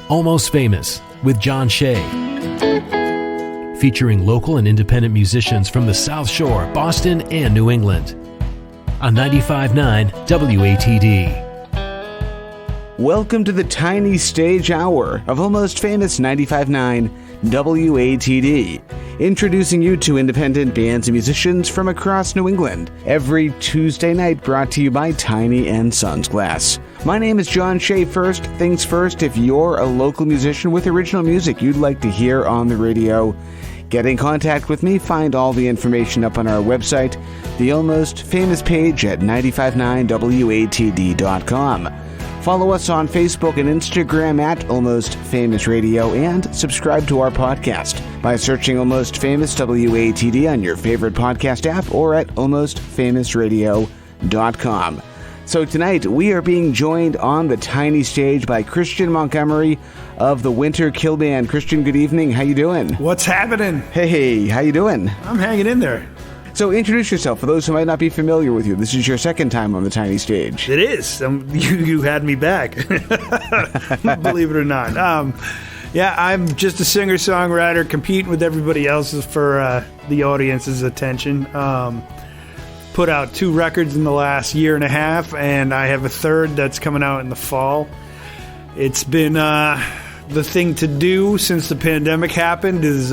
Almost Famous with John Shea. Featuring local and independent musicians from the South Shore, Boston, and New England. On 95.9 WATD. Welcome to the Tiny Stage Hour of Almost Famous 95.9 WATD. Introducing you to independent bands and musicians from across New England. Every Tuesday night brought to you by Tiny and Sons Glass. My name is John Shea. First things first, if you're a local musician with original music you'd like to hear on the radio, get in contact with me. Find all the information up on our website, the Almost Famous page at 959watd.com. Follow us on Facebook and Instagram at Almost Famous Radio, and subscribe to our podcast by searching Almost Famous WATD on your favorite podcast app or at almostfamousradio.com. So tonight we are being joined on the tiny stage by Kristian Montgomery of the Winter Kill Band. Kristian, good evening. How you doing? What's happening? Hey, how you doing? I'm hanging in there. So introduce yourself for those who might not be familiar with you. This is your second time on the tiny stage. It is. You had me back. Believe it or not. I'm just a singer-songwriter competing with everybody else for the audience's attention. Put out 2 records in the last year and a half, and I have a third that's coming out in the fall. It's been the thing to do since the pandemic happened is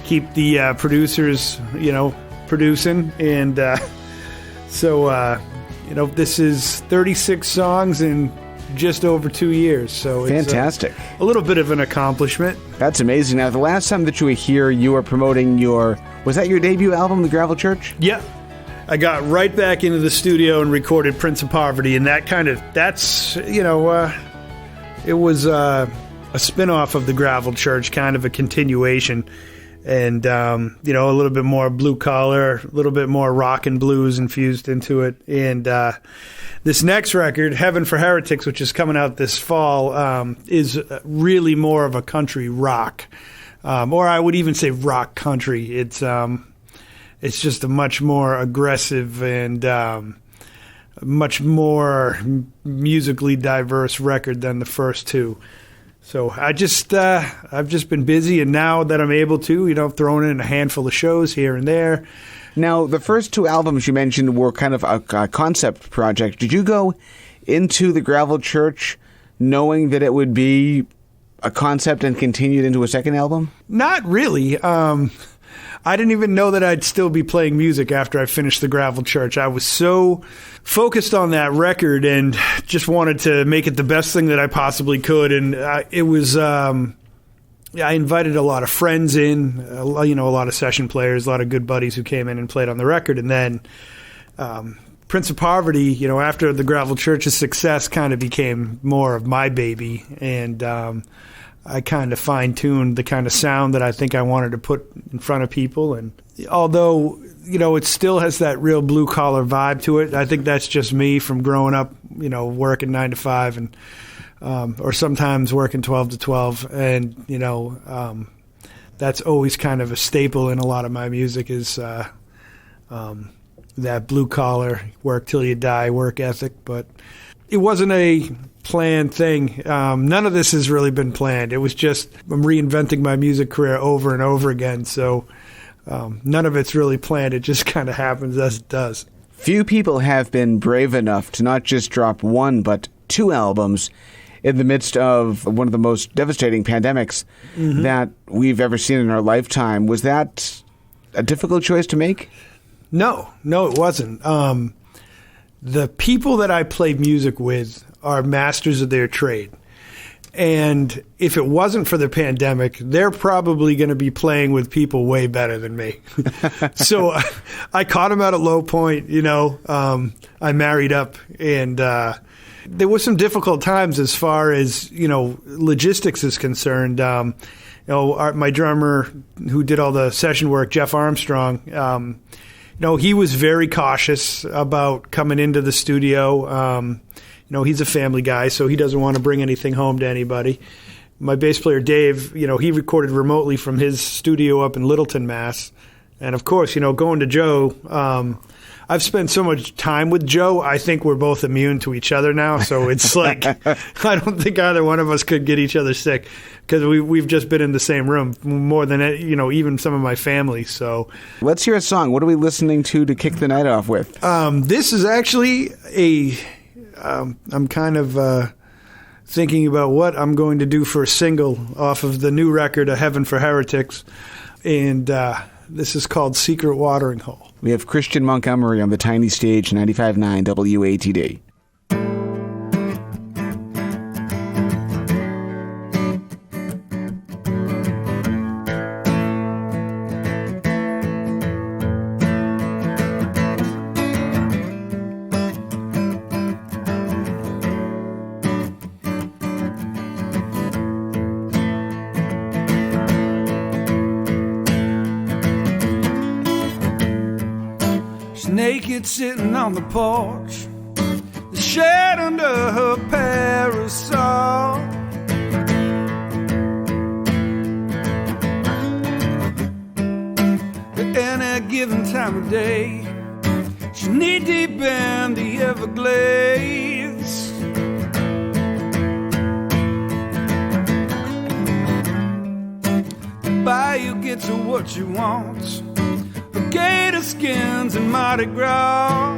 keep the producers, producing. And so this is 36 songs in just over 2 years. So it's fantastic. A little bit of an accomplishment. That's amazing. Now, the last time that you were here, you were promoting was that your debut album, The Gravel Church? Yeah. I got right back into the studio and recorded Prince of Poverty, and it was a spin-off of The Gravel Church, kind of a continuation. And, a little bit more blue collar, a little bit more rock and blues infused into it. And this next record, Heaven for Heretics, which is coming out this fall, is really more of a country rock. Or I would even say rock country. It's just a much more aggressive and much more musically diverse record than the first two. So I've just been busy, and now that I'm able to, throwing in a handful of shows here and there. Now, the first 2 albums you mentioned were kind of a concept project. Did you go into the Gravel Church knowing that it would be a concept and continued into a second album? Not really. I didn't even know that I'd still be playing music after I finished the Gravel Church. I was so focused on that record and just wanted to make it the best thing that I possibly could. And it was, I invited a lot of friends in, a lot of session players, a lot of good buddies who came in and played on the record. And then Prince of Poverty, after the Gravel Church's success, kind of became more of my baby. And I kind of fine-tuned the kind of sound that I think I wanted to put in front of people. And although, it still has that real blue-collar vibe to it, I think that's just me from growing up, working 9 to 5 and or sometimes working 12 to 12. And, that's always kind of a staple in a lot of my music is that blue-collar, work till you die work ethic. But it wasn't a planned thing. None of this has really been planned. It was just I'm reinventing my music career over and over again. So none of it's really planned. It just kind of happens as it does. Few people have been brave enough to not just drop 1 but 2 albums in the midst of one of the most devastating pandemics that we've ever seen in our lifetime. Was that a difficult choice to make? No, it wasn't. The people that I play music with are masters of their trade. And if it wasn't for the pandemic, they're probably going to be playing with people way better than me. So I caught them at a low point, I married up, and there were some difficult times as far as, logistics is concerned. My drummer who did all the session work, Jeff Armstrong, he was very cautious about coming into the studio. He's a family guy, so he doesn't want to bring anything home to anybody. My bass player, Dave, he recorded remotely from his studio up in Littleton, Mass. And, of course, going to Joe, I've spent so much time with Joe, I think we're both immune to each other now. So it's like, I don't think either one of us could get each other sick because we've just been in the same room more than, even some of my family. So let's hear a song. What are we listening to kick the night off with? This is actually I'm kind of thinking about what I'm going to do for a single off of the new record, A Heaven for Heretics. And this is called Secret Watering Hole. We have Kristian Montgomery on the tiny stage, 95.9 WATD. Naked sitting on the porch, the shade under her parasol. At any given time of day, she's knee deep in the Everglades. The bayou gets her what she wants, gator skins and Mardi Gras.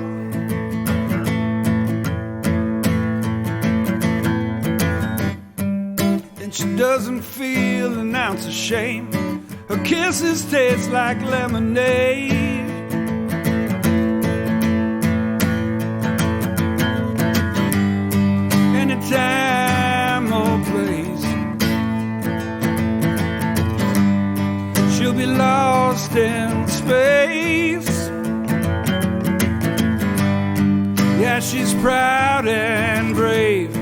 And she doesn't feel an ounce of shame. Her kisses taste like lemonade. Anytime or place, she'll be lost in space. Yeah, she's proud and brave.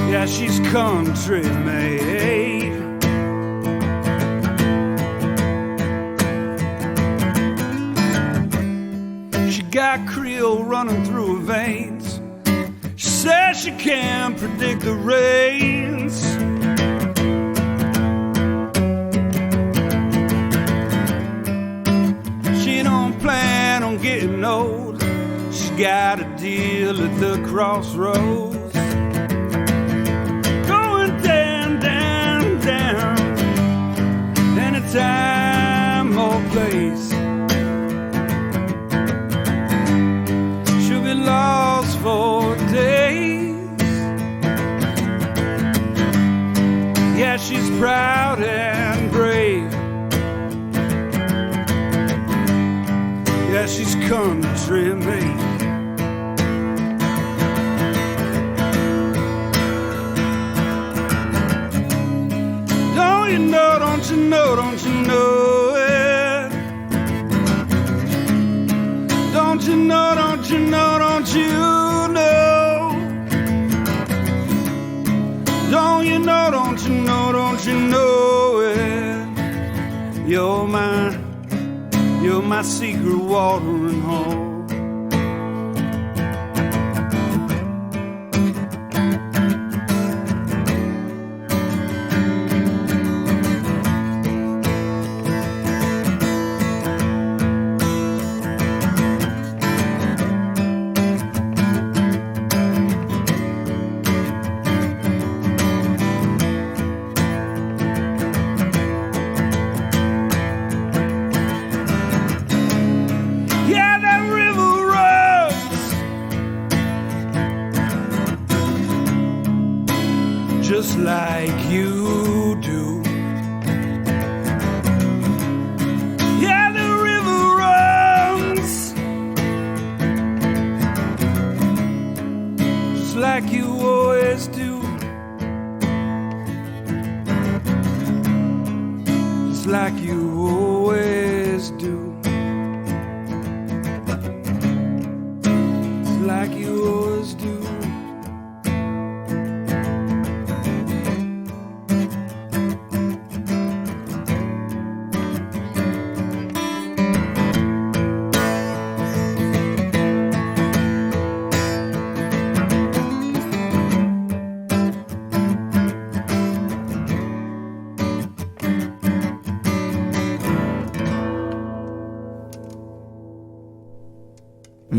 Yeah, she's country made. She got Creole running through her veins. She says she can't predict the rains. Plan on getting old. She's got a deal at the crossroads. Going down, down, down. Anytime or place, she'll be lost for days. Yeah, she's proud and brave. Yeah, she's country made. Don't you know, don't you know, don't you know it? Don't you know, don't you know, don't you know? Don't you know, don't you know, don't you know it? You're my secret watering hole. Just like you do. Yeah, the river runs just like you always do. Just like you always do. Just like you always do.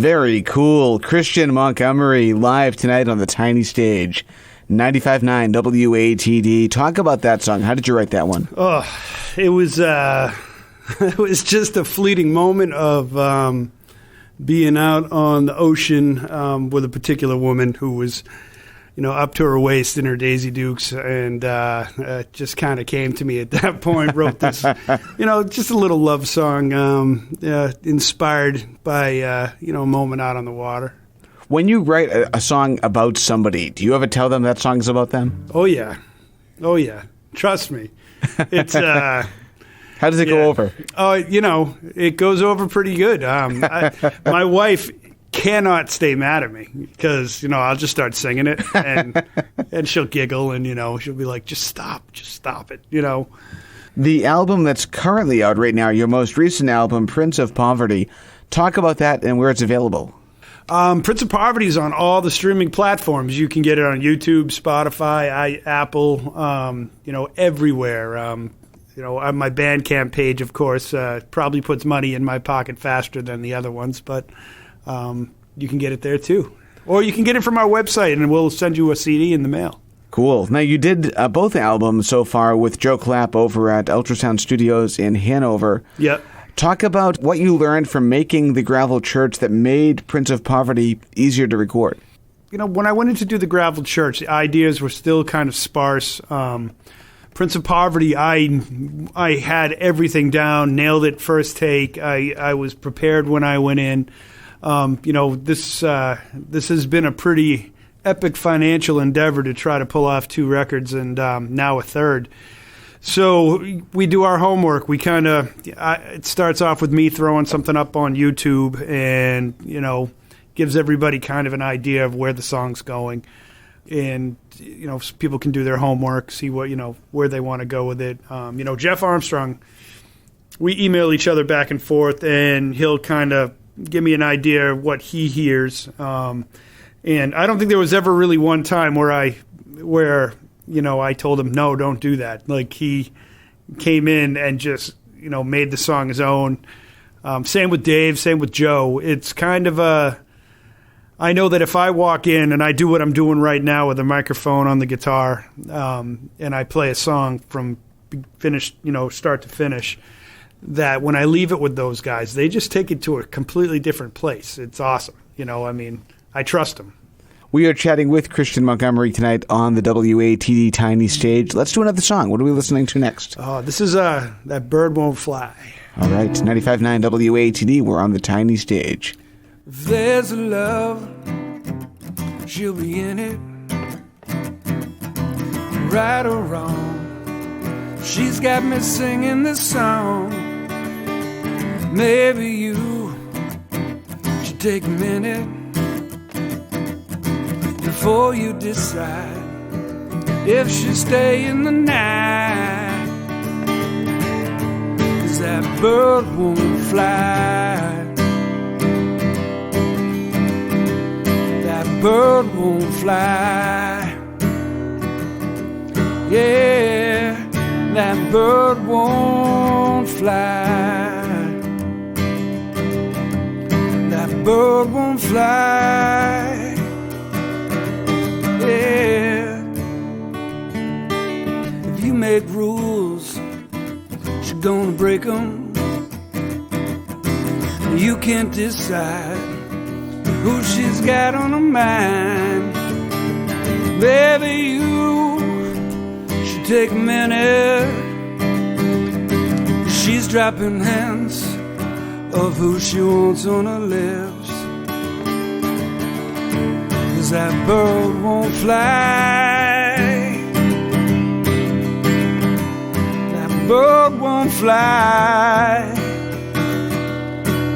Very cool. Kristian Montgomery live tonight on the tiny stage. 95.9 WATD. Talk about that song. How did you write that one? Oh, it was it was just a fleeting moment of being out on the ocean with a particular woman who was, up to her waist in her Daisy Dukes, and it just kind of came to me at that point. Wrote this, just a little love song, inspired by a moment out on the water. When you write a song about somebody, do you ever tell them that song's about them? Oh yeah. Trust me. It's how does it go over? Oh, it goes over pretty good. My wife cannot stay mad at me because I'll just start singing it and she'll giggle and she'll be like, just stop it. The album that's currently out right now, your most recent album, Prince of Poverty. Talk about that and where it's available. Prince of Poverty is on all the streaming platforms. You can get it on YouTube, Spotify, Apple, everywhere. On my Bandcamp page, of course, probably puts money in my pocket faster than the other ones, but you can get it there too. Or you can get it from our website, and we'll send you a CD in the mail. Cool. Now, you did both albums so far with Joe Clapp over at Ultrasound Studios in Hanover. Yep. Talk about what you learned from making the Gravel Church that made Prince of Poverty easier to record. When I went in to do the Gravel Church, the ideas were still kind of sparse. Prince of Poverty, I had everything down, nailed it first take. I was prepared when I went in. This has been a pretty epic financial endeavor to try to pull off 2 records and now a third. So we do our homework. We it starts off with me throwing something up on YouTube and, gives everybody kind of an idea of where the song's going. And, people can do their homework, see what, where they want to go with it. Jeff Armstrong, we email each other back and forth, and he'll kind of give me an idea of what he hears. And I don't think there was ever really one time where I told him, no, don't do that. Like, he came in and just, made the song his own. Same with Dave, same with Joe. It's kind of I know that if I walk in and I do what I'm doing right now with a microphone on the guitar, and I play a song from start to finish, that when I leave it with those guys, they just take it to a completely different place. It's awesome. I trust them. We are chatting with Kristian Montgomery tonight on the WATD Tiny Stage. Let's do another song. What are we listening to next? This is That Bird Won't Fly. All right, 95.9 WATD. We're on the Tiny Stage. If there's a love, she'll be in it. Right or wrong, she's got me singing this song. Maybe you should take a minute before you decide if she'll stay in the night. 'Cause that bird won't fly. That bird won't fly. Yeah, that bird won't fly. That bird won't fly. Yeah. If you make rules, she's gonna break them. You can't decide who she's got on her mind. Baby, you should take a minute. She's dropping hints of who she wants on her lips. 'Cause that bird won't fly. That bird won't fly.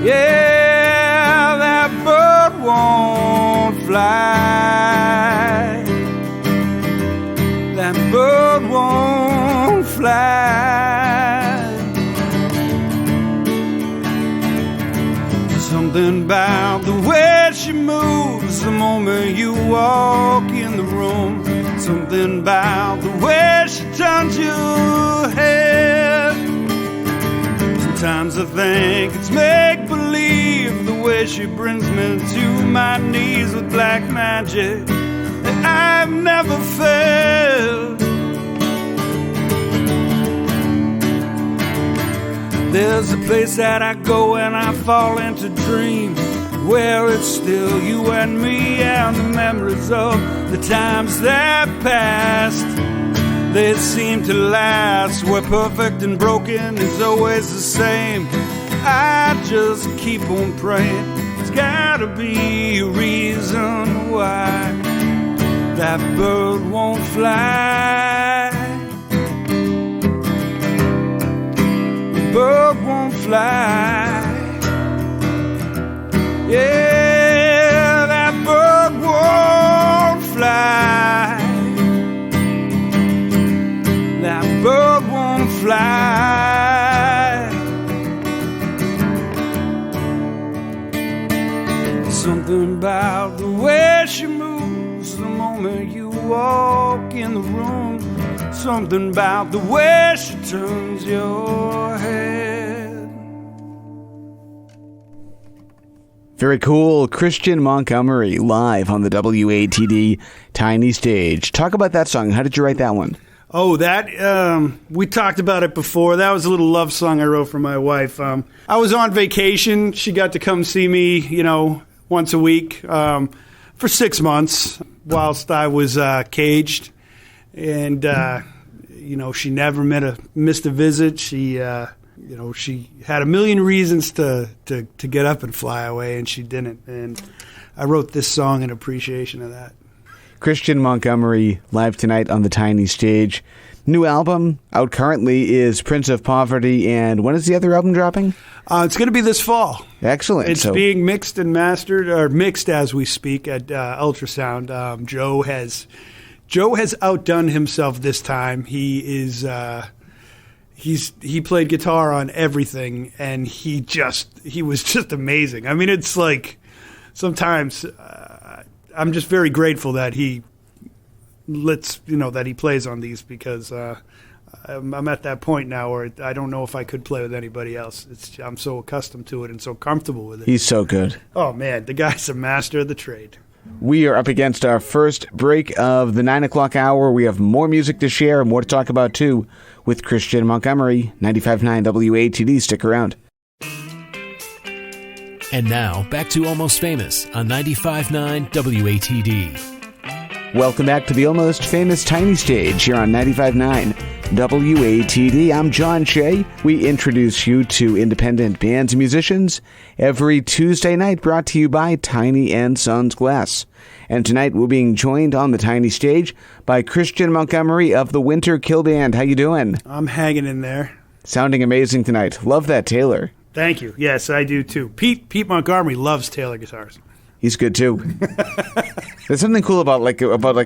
Yeah, that bird won't fly. That bird won't fly. Something about the way she moves the moment you walk in the room. Something about the way she turns your head. Sometimes I think it's make-believe. believe the way she brings me to my knees with black magic that I've never felt. There's a place that I go and I fall into dreams where it's still you and me and the memories of the times that passed. They seem to last, where perfect and broken is always the same. I just keep on praying, there's gotta be a reason why that bird won't fly. The bird won't fly. Yeah, that bird won't fly. That bird won't fly. Something about the way she moves the moment you walk in the room. Something about the way she turns your head. Very cool. Kristian Montgomery live on the WATD Tiny Stage. Talk about that song. How did you write that one? Oh, that, we talked about it before. That was a little love song I wrote for my wife. I was on vacation. She got to come see me, once a week for 6 months whilst I was caged. And, she never missed a visit. She had a million reasons to get up and fly away, and she didn't. And I wrote this song in appreciation of that. Kristian Montgomery live tonight on the Tiny Stage. New album out currently is Prince of Poverty, and when is the other album dropping? It's going to be this fall. Excellent. It's being mixed and mastered, or mixed as we speak at Ultrasound. Joe has outdone himself this time. He is he played guitar on everything, and he was just amazing. I mean, it's like sometimes I'm just very grateful that he that he plays on these, because I'm at that point now where I don't know if I could play with anybody else. I'm so accustomed to it and so comfortable with it. He's so good. Oh man, the guy's a master of the trade. We are up against our first break of the 9 o'clock hour. We have more music to share and more to talk about too with Kristian Montgomery, 95.9 WATD. Stick around. And now, back to Almost Famous on 95.9 WATD. Welcome back to the Almost Famous Tiny Stage here on 95.9 WATD. I'm John Shea. We introduce you to independent bands and musicians every Tuesday night, brought to you by Tiny & Sons Glass. And tonight we're being joined on the Tiny Stage by Kristian Montgomery of the Winter Kill Band. How you doing? I'm hanging in there. Sounding amazing tonight. Love that Taylor. Thank you. Yes, I do too. Pete Montgomery loves Taylor guitars. He's good too. There's something cool about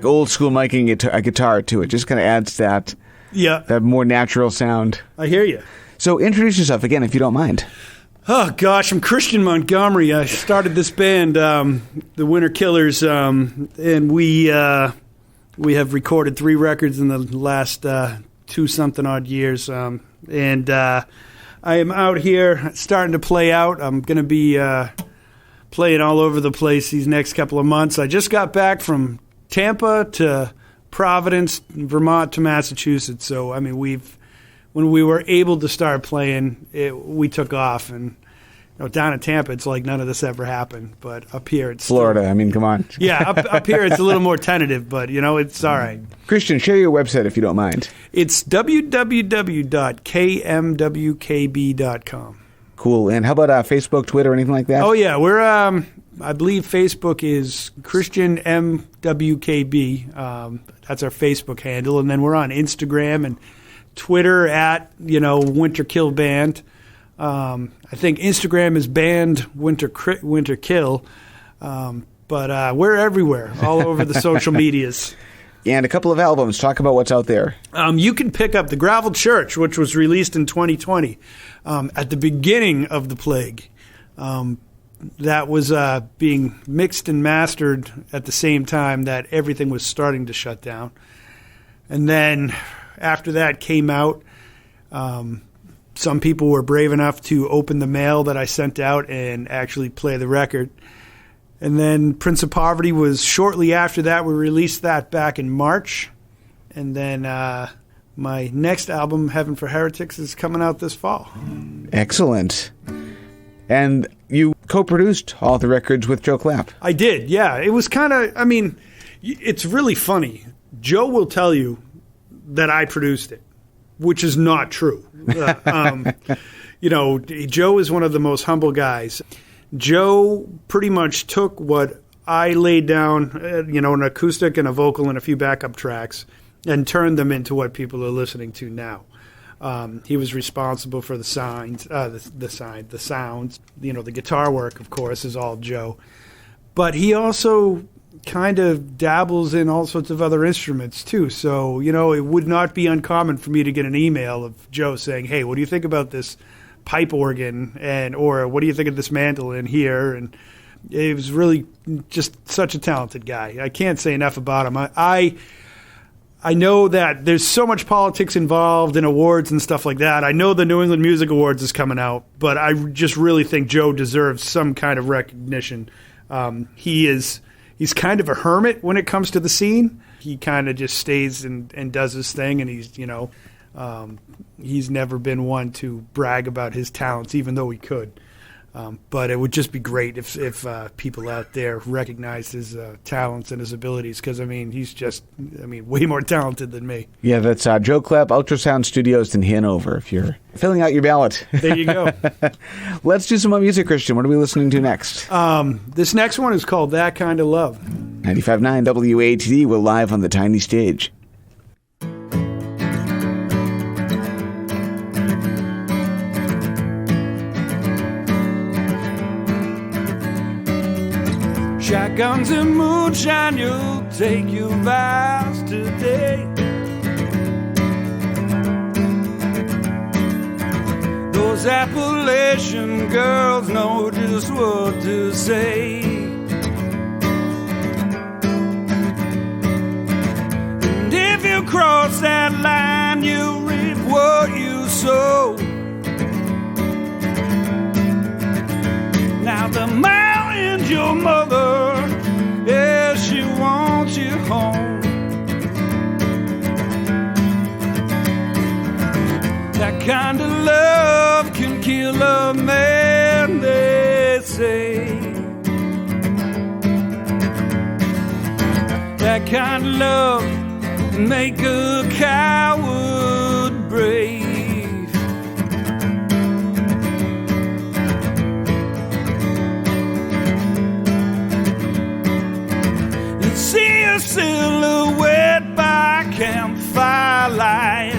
old school miking a guitar to it. Just kind of adds that more natural sound. I hear you. So introduce yourself again, if you don't mind. Oh gosh, I'm Kristian Montgomery. I started this band, the Winter Killers, and we have recorded 3 records in the last 2-something odd years, and I am out here starting to play out. I'm going to be playing all over the place these next couple of months. I just got back from Tampa to Providence, Vermont to Massachusetts. So, I mean, when we were able to start playing, we took off. And down in Tampa, it's like none of this ever happened. But up here, it's Florida. I mean, come on. Yeah, up here, it's a little more tentative, but, it's all right. Kristian, share your website if you don't mind. It's www.kmwkb.com. Cool. And how about Facebook, Twitter, anything like that? Oh, yeah. We're, I believe Facebook is Kristian MWKB. That's our Facebook handle. And then we're on Instagram and Twitter at, Winter Kill Band. I think Instagram is band Winter Kill. But we're everywhere, all over the social medias. And a couple of albums. Talk about what's out there. You can pick up The Gravel Church, which was released in 2020 at the beginning of the plague. That was being mixed and mastered at the same time that everything was starting to shut down. And then after that came out, some people were brave enough to open the mail that I sent out and actually play the record. And then Prince of Poverty was shortly after that. We released that back in March. And then my next album, Heaven for Heretics, is coming out this fall. Excellent. And you co-produced all the records with Joe Clapp. I did, yeah. It was kind of, I mean, it's really funny. Joe will tell you that I produced it, which is not true. You know, Joe is one of the most humble guys. Joe pretty much took what I laid down, you know, an acoustic and a vocal and a few backup tracks, and turned them into what people are listening to now. He was responsible for the sounds. You know, the guitar work, of course, is all Joe. But he also kind of dabbles in all sorts of other instruments, too. So, you know, it would not be uncommon for me to get an email of Joe saying, hey, what do you think about this pipe organ, or what do you think of this mandolin here? And he was really just such a talented guy. I can't say enough about him. I know that there's so much politics involved in awards and stuff like that. I know the New England Music Awards is coming out, but I just really think Joe deserves some kind of recognition. He's kind of a hermit when it comes to the scene. He kind of just stays and does his thing, and he's, you know, he's never been one to brag about his talents, even though he could. But it would just be great if people out there recognized his talents and his abilities, because, I mean, he's just, way more talented than me. Yeah, that's Joe Clapp, Ultrasound Studios in Hanover, if you're filling out your ballot. There you go. Let's do some more music, Kristian. What are we listening to next? This next one is called That Kind of Love. 95.9 WATD, we're live on the tiny stage. Shotguns and moonshine, you'll take your vows today. Those Appalachian girls know just what to say. And if you cross that line, you reap what you sow. Now the mountain's your mother, yeah, she wants you home. That kind of love can kill a man, they say. That kind of love make a coward brave. See a silhouette by campfire light.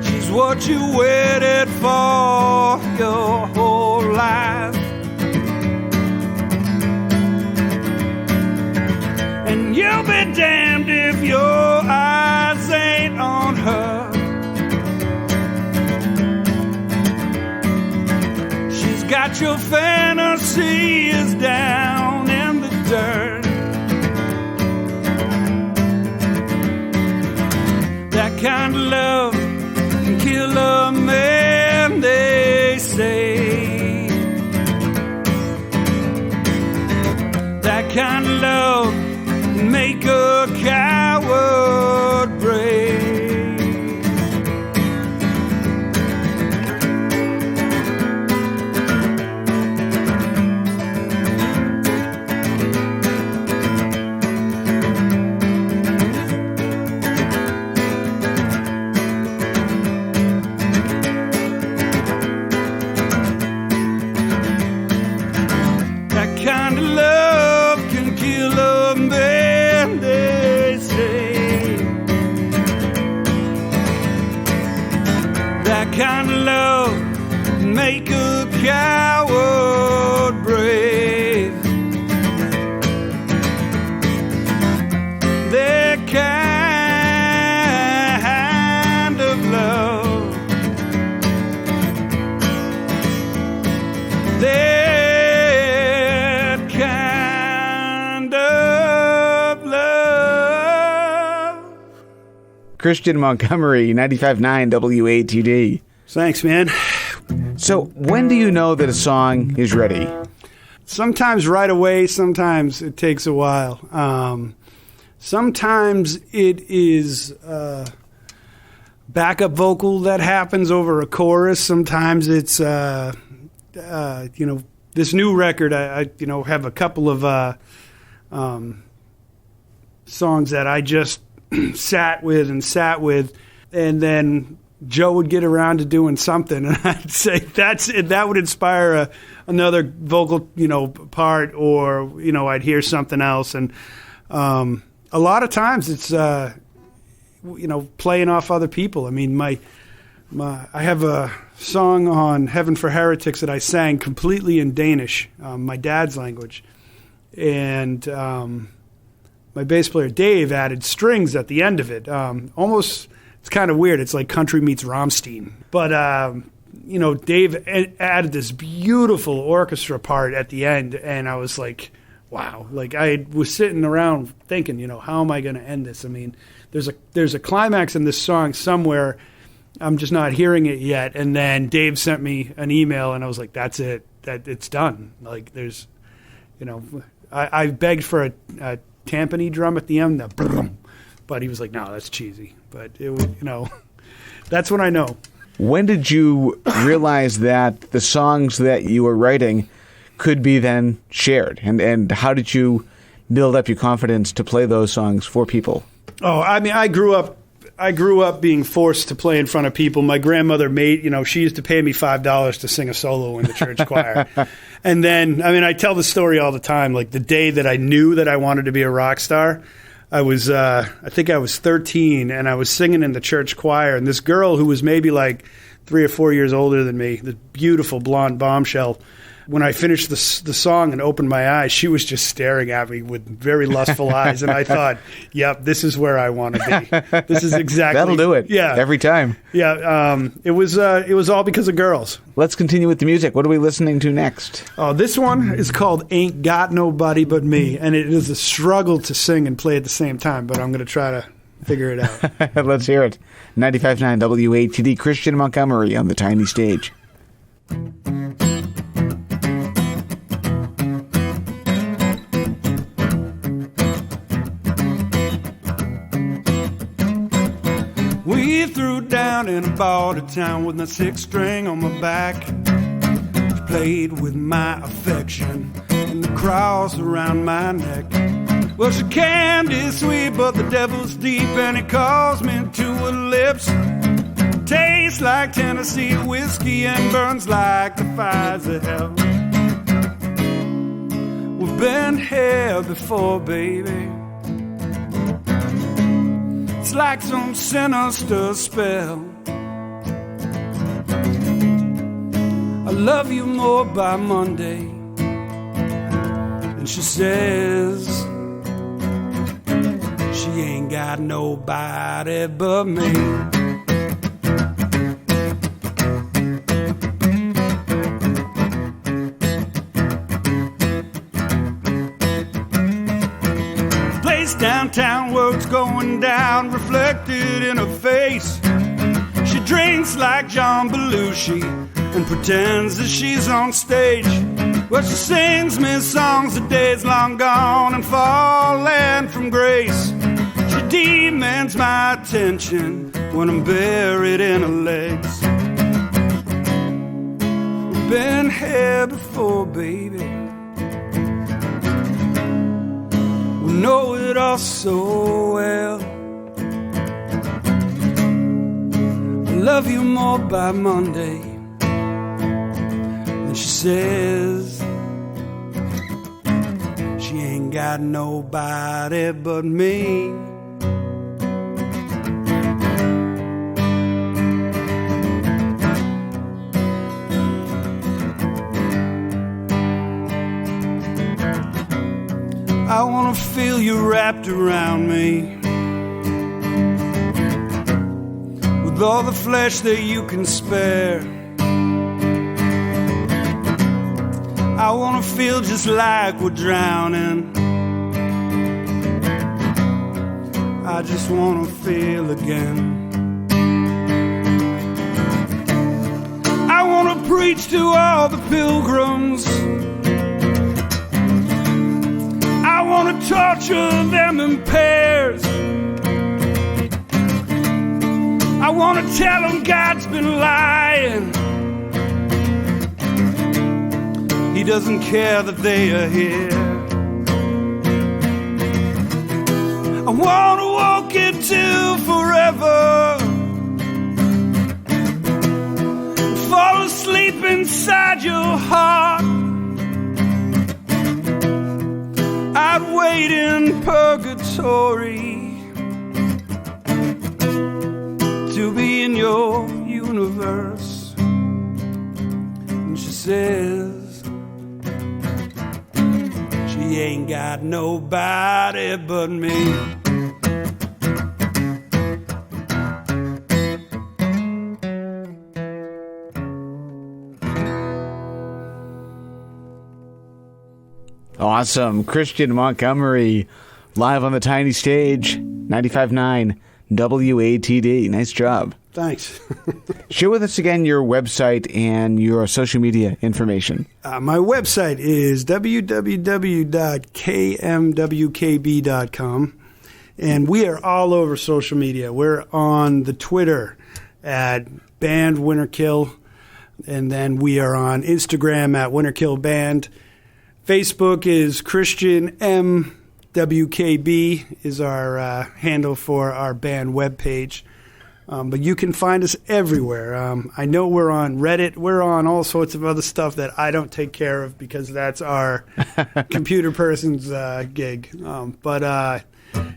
She's what you waited for your whole life. And you'll be damned if your eyes ain't on her. Got your fantasy is down in the dirt. That kind of love can kill a man, they say. That kind of love can make a coward brave. Kind of love can kill a man, they say. That kind of love can make a coward brave. That kind of love. Kristian Montgomery, 95.9 WATD. Thanks, man. So when do you know that a song is ready? Sometimes right away, sometimes it takes a while. Sometimes it is backup vocal that happens over a chorus. Sometimes it's, this new record, I have a couple of songs that I just sat with, and then Joe would get around to doing something, and I'd say that would inspire another vocal, part, or I'd hear something else, and a lot of times it's playing off other people. I mean, I have a song on Heaven for Heretics that I sang completely in Danish, my dad's language, and my bass player Dave added strings at the end of it. Almost, it's kind of weird. It's like country meets Rammstein. But, Dave added this beautiful orchestra part at the end, and I was like, wow. Like, I was sitting around thinking, how am I going to end this? I mean, there's a climax in this song somewhere. I'm just not hearing it yet. And then Dave sent me an email, and I was like, that's it. It's done. Like, there's, I begged for a timpani drum at the end, but he was like, no, that's cheesy. But it was, that's when I know. When did you realize that the songs that you were writing could be then shared? And how did you build up your confidence to play those songs for people? Oh, I mean, I grew up being forced to play in front of people. My grandmother she used to pay me $5 to sing a solo in the church choir. And then, I tell the story all the time. Like the day that I knew that I wanted to be a rock star, I think I was 13, and I was singing in the church choir. And this girl who was maybe like 3 or 4 years older than me, this beautiful blonde bombshell, when I finished the song and opened my eyes, she was just staring at me with very lustful eyes. And I thought, yep, this is where I want to be. This is exactly. That'll do it. Yeah. Every time. Yeah. It was all because of girls. Let's continue with the music. What are we listening to next? Oh, this one is called Ain't Got Nobody But Me. And it is a struggle to sing and play at the same time, but I'm going to try to figure it out. Let's hear it. 95.9 WATD, Kristian Montgomery on the tiny stage. We threw down in a border town with my 6-string on my back. She played with my affection and the cross around my neck. Well, she candy sweet, but the devil's deep, and it calls me to her lips. Tastes like Tennessee whiskey and burns like the fires of hell. We've been here before, baby. It's like some sinister spell. I love you more by Monday. And she says she ain't got nobody but me. Downtown, work's going down, reflected in her face. She drinks like John Belushi and pretends that she's on stage. Well, she sings me songs of days long gone and fallen from grace. She demands my attention when I'm buried in her legs. We've been here before, baby. Know it all so well. I love you more by Monday. And she says she ain't got nobody but me. I wanna feel you wrapped around me with all the flesh that you can spare. I wanna feel just like we're drowning. I just wanna feel again. I wanna preach to all the pilgrims. I wanna torture them in pairs. I wanna tell them God's been lying. He doesn't care that they are here. I wanna walk into forever, fall asleep inside your heart. I'd wait in purgatory to be in your universe. And she says she ain't got nobody but me. Awesome. Kristian Montgomery, live on the tiny stage, 95.9 WATD. Nice job. Thanks. Share with us again your website and your social media information. My website is www.kmwkb.com, and we are all over social media. We're on the Twitter at Band Winterkill, and then we are on Instagram at Winterkill Band. Facebook is Kristian MWKB is our handle for our band webpage. But you can find us everywhere. I know we're on Reddit. We're on all sorts of other stuff that I don't take care of because that's our computer person's gig. But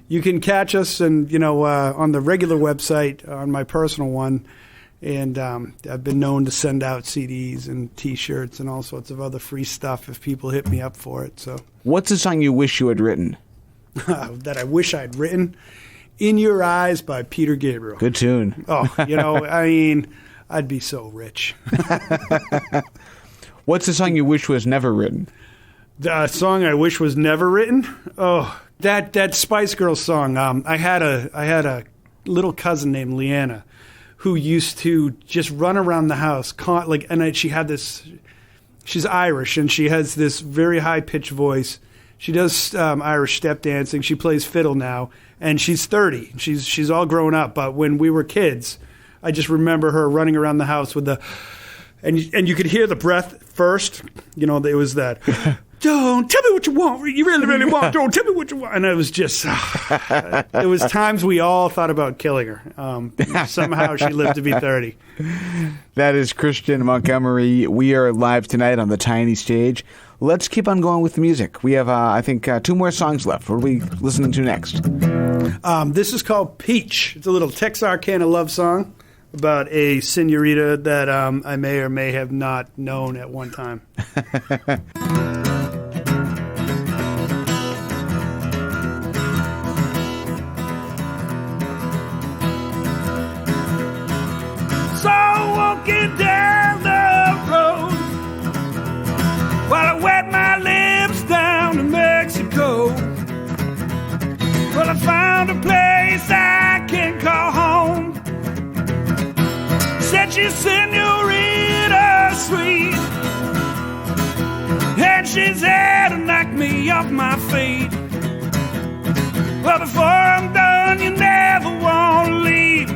you can catch us and on the regular website, on my personal one. And I've been known to send out CDs and T-shirts and all sorts of other free stuff if people hit me up for it. So, what's a song you wish you had written? That I wish I'd written? In Your Eyes by Peter Gabriel. Good tune. Oh, I mean, I'd be so rich. What's a song you wish was never written? The song I wish was never written? Oh, that Spice Girls song. I had a little cousin named Leanna who used to just run around the house, she had this. She's Irish and she has this very high pitched voice. She does Irish step dancing. She plays fiddle now, and she's 30. She's all grown up. But when we were kids, I just remember her running around the house with and you could hear the breath first. It was that. Don't tell me what you want. You really, really want. Don't tell me what you want. And it was just, it was times we all thought about killing her. Somehow she lived to be 30. That is Kristian Montgomery. We are live tonight on the tiny stage. Let's keep on going with the music. We have, I think, 2 more songs left. What are we listening to next? This is called Peach. It's a little Texarkana love song about a senorita that I may or may have not known at one time. So walking down the road while I wet my lips down to Mexico. Well, I found a place I can call home. Said she's senorita sweet, and she's there to knock me off my feet. Well, before I'm done, you never want to leave.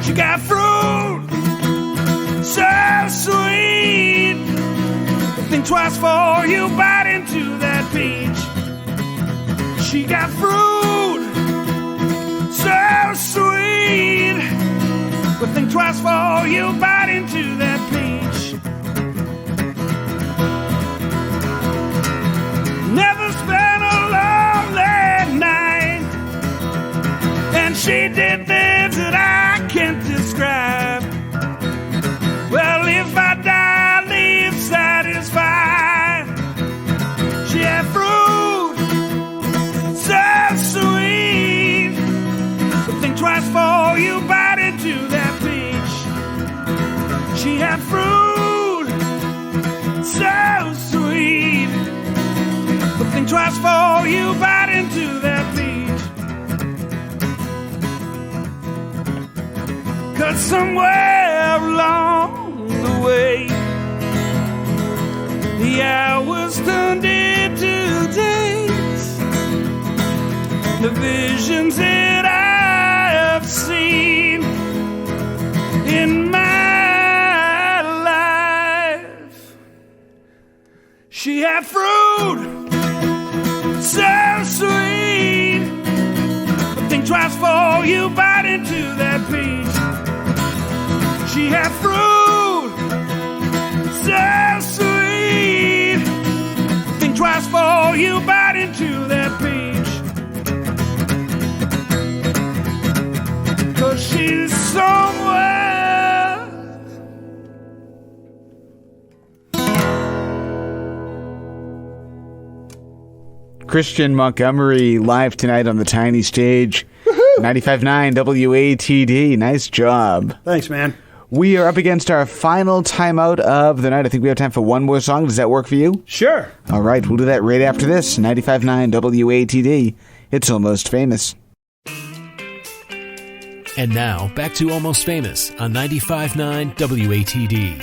She got fruit, so sweet. Think twice before you bite into that peach. She got fruit, so sweet. But think twice before you bite into that peach. Never spent a lonely night, and she did things that I can't describe. Well, if I die, leave satisfied. She had fruit, so sweet. But think twice before you bite into that peach. She had fruit, so sweet. But think twice before you bite into that peach. But somewhere along the way, the hours turned into days. The visions that I have seen in my life. She had fruit so sweet, but think twice before you bite into that peach. She had fruit so sweet, think twice before you bite into that peach. 'Cause she's somewhere. Kristian Montgomery live tonight on the tiny stage. 95.9 WATD. Nice job. Thanks, man. We are up against our final timeout of the night. I think we have time for one more song. Does that work for you? Sure. All right, we'll do that right after this. 95.9 WATD. It's Almost Famous. And now, back to Almost Famous on 95.9 WATD.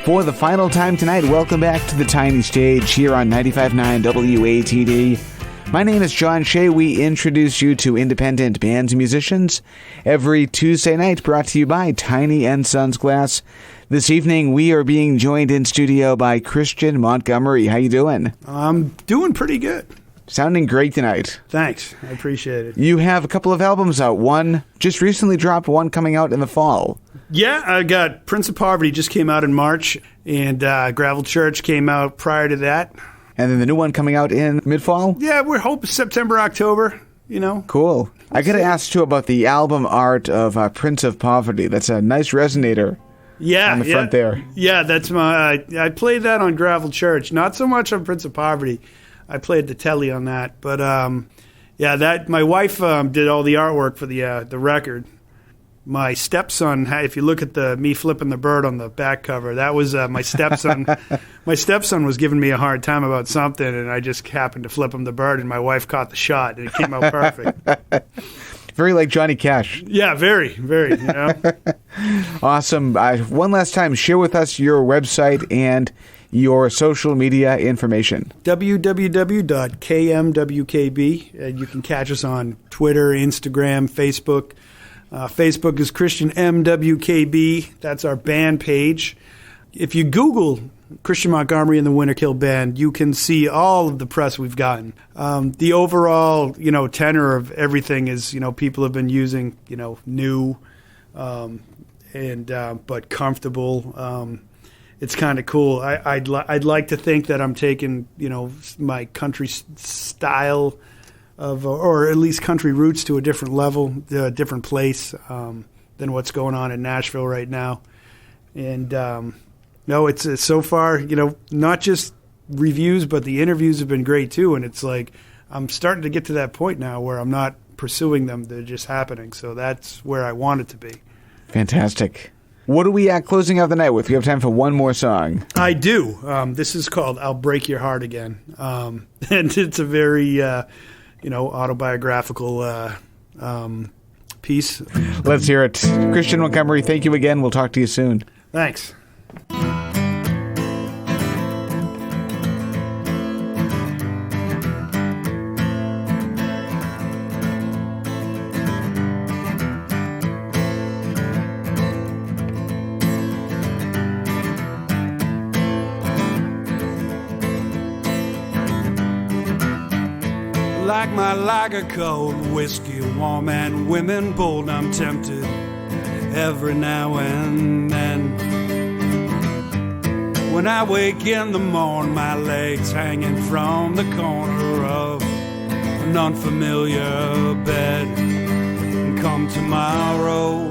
For the final time tonight, welcome back to the tiny stage here on 95.9 WATD. My name is John Shea. We introduce you to independent bands and musicians every Tuesday night, brought to you by Tiny & Sons Glass. This evening, we are being joined in studio by Kristian Montgomery. How you doing? I'm doing pretty good. Sounding great tonight. Thanks. I appreciate it. You have a couple of albums out. One just recently dropped, one coming out in the fall. Yeah, I got Prince of Poverty just came out in March, and Gravel Church came out prior to that. And then the new one coming out in mid-fall? Yeah, we're hoping September, October, you know. Cool. I got to ask, too, about the album art of Prince of Poverty. That's a nice resonator on the front there. Yeah, that's my... I played that on Gravel Church. Not so much on Prince of Poverty. I played the telly on that. But, yeah, that my wife did all the artwork for the record. My stepson, if you look at me flipping the bird on the back cover, that was my stepson. My stepson was giving me a hard time about something, and I just happened to flip him the bird, and my wife caught the shot, and it came out perfect. Very like Johnny Cash. Yeah, very, very, you know. Awesome. One last time, share with us your website and your social media information. www.kmwkb. You can catch us on Twitter, Instagram, Facebook. Facebook is Kristian MWKB. That's our band page. If you Google Kristian Montgomery and the Winterkill Band, you can see all of the press we've gotten. The overall, tenor of everything is, people have been using, new, but comfortable. It's kind of cool. I'd like to think that I'm taking, my country style of, or at least country roots to a different level, a different place than what's going on in Nashville right now. And no, it's so far, not just reviews, but the interviews have been great too. And it's like I'm starting to get to that point now where I'm not pursuing them; they're just happening. So that's where I want it to be. Fantastic. What are we at closing out the night with? We have time for one more song. I do. This is called "I'll Break Your Heart Again," and it's a very autobiographical piece. Let's hear it. Kristian Montgomery, thank you again. We'll talk to you soon. Thanks. Like my lager cold whiskey, warm and women bold, I'm tempted every now and then. When I wake in the morning, my legs hanging from the corner of an unfamiliar bed. And come tomorrow,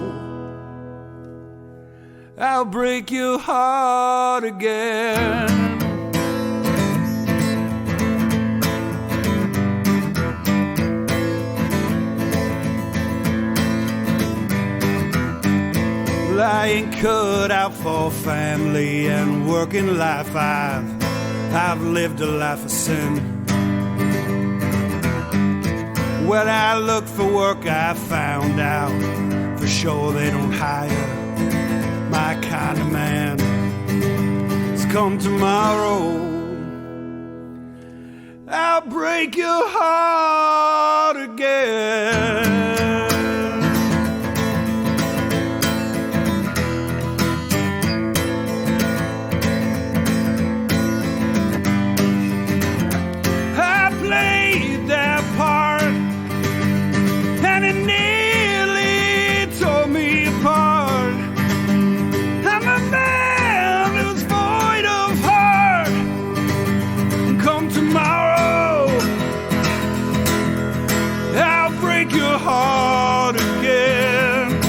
I'll break your heart again. I ain't cut out for family and working life. I've lived a life of sin. When I looked for work, I found out for sure they don't hire my kind of man. So come tomorrow, I'll break your heart again. And it nearly tore me apart. I'm a man who's void of heart. And come tomorrow, I'll break your heart again.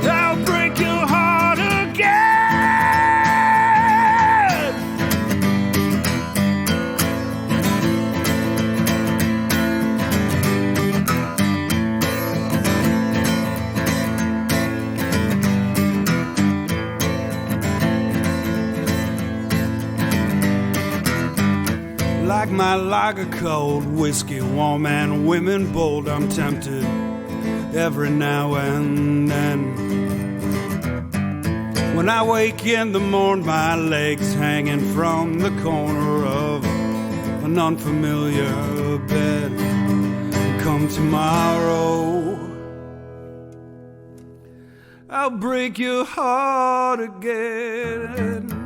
I'll break your heart again. Like my lager cold, whiskey warm and women bold, I'm tempted every now and then. When I wake in the morn, my legs hanging from the corner of an unfamiliar bed. Come tomorrow, I'll break your heart again.